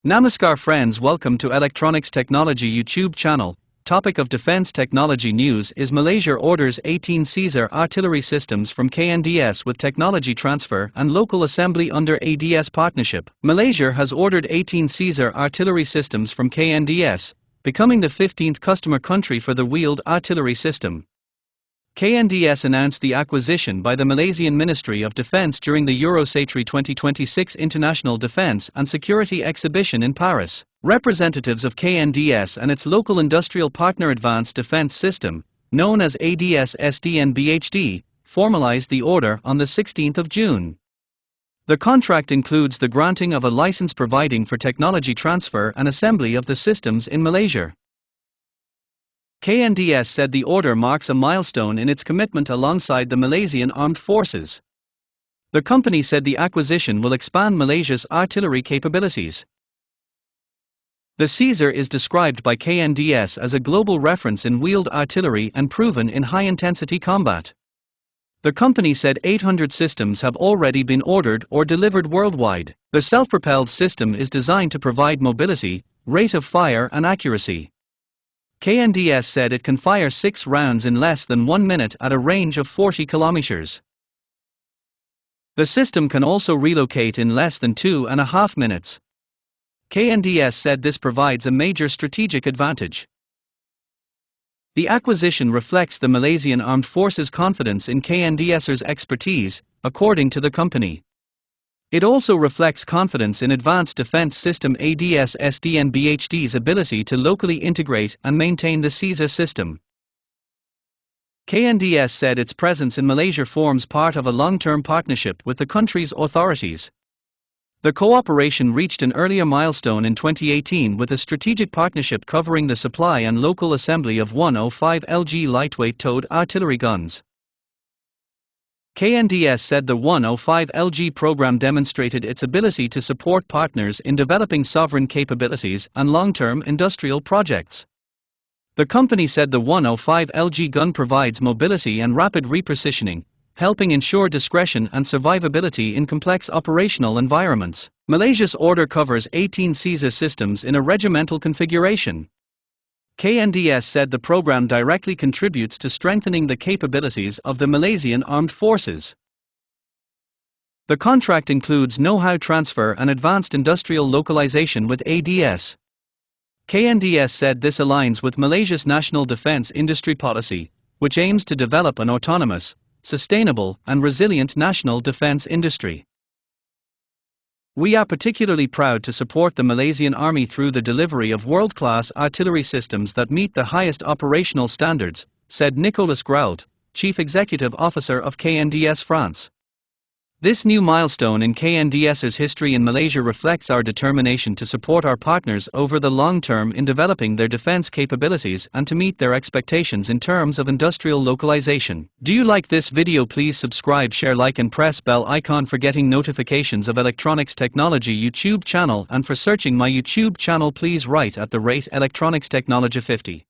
Namaskar friends, welcome to Electronics Technology YouTube channel. Topic of Defense Technology News is Malaysia orders 18 Caesar artillery systems from KNDS with technology transfer and local assembly under ADS partnership. Malaysia has ordered 18 Caesar artillery systems from KNDS, becoming the 15th customer country for the wheeled artillery system. KNDS announced the acquisition by the Malaysian Ministry of Defence during the Eurosatory 2026 International Defence and Security Exhibition in Paris. Representatives of KNDS and its local industrial partner Advanced Defence System, known as ADS SDN BHD, formalised the order on the 16th of June. The contract includes the granting of a licence providing for technology transfer and assembly of the systems in Malaysia. KNDS said the order marks a milestone in its commitment alongside the Malaysian Armed Forces. The company said the acquisition will expand Malaysia's artillery capabilities. The Caesar is described by KNDS as a global reference in wheeled artillery and proven in high-intensity combat. The company said 800 systems have already been ordered or delivered worldwide. The self-propelled system is designed to provide mobility, rate of fire and accuracy. KNDS said it can fire 6 rounds in less than 1 minute at a range of 40 kilometers. The system can also relocate in less than 2.5 minutes. KNDS said this provides a major strategic advantage. The acquisition reflects the Malaysian Armed Forces' confidence in KNDS's expertise, according to the company. It also reflects confidence in Advanced Defence System ADS SDN BHD's ability to locally integrate and maintain the Caesar system. KNDS said its presence in Malaysia forms part of a long-term partnership with the country's authorities. The cooperation reached an earlier milestone in 2018 with a strategic partnership covering the supply and local assembly of 105 LG lightweight towed artillery guns. KNDS said the 105 LG program demonstrated its ability to support partners in developing sovereign capabilities and long-term industrial projects. The company said the 105 LG gun provides mobility and rapid repositioning, helping ensure discretion and survivability in complex operational environments. Malaysia's order covers 18 Caesar systems in a regimental configuration. KNDS said the program directly contributes to strengthening the capabilities of the Malaysian Armed Forces. The contract includes know-how transfer and advanced industrial localization with ADS. KNDS said this aligns with Malaysia's national defence industry policy, which aims to develop an autonomous, sustainable, and resilient national defence industry. We are particularly proud to support the Malaysian Army through the delivery of world-class artillery systems that meet the highest operational standards, said Nicolas Grault, Chief Executive Officer of KNDS France. This new milestone in KNDS's history in Malaysia reflects our determination to support our partners over the long term in developing their defense capabilities and to meet their expectations in terms of industrial localization. Do you like this video? Please subscribe, share, like and press bell icon for getting notifications of Electronics Technology YouTube channel, and for searching my YouTube channel please write @Electronics Technology 50.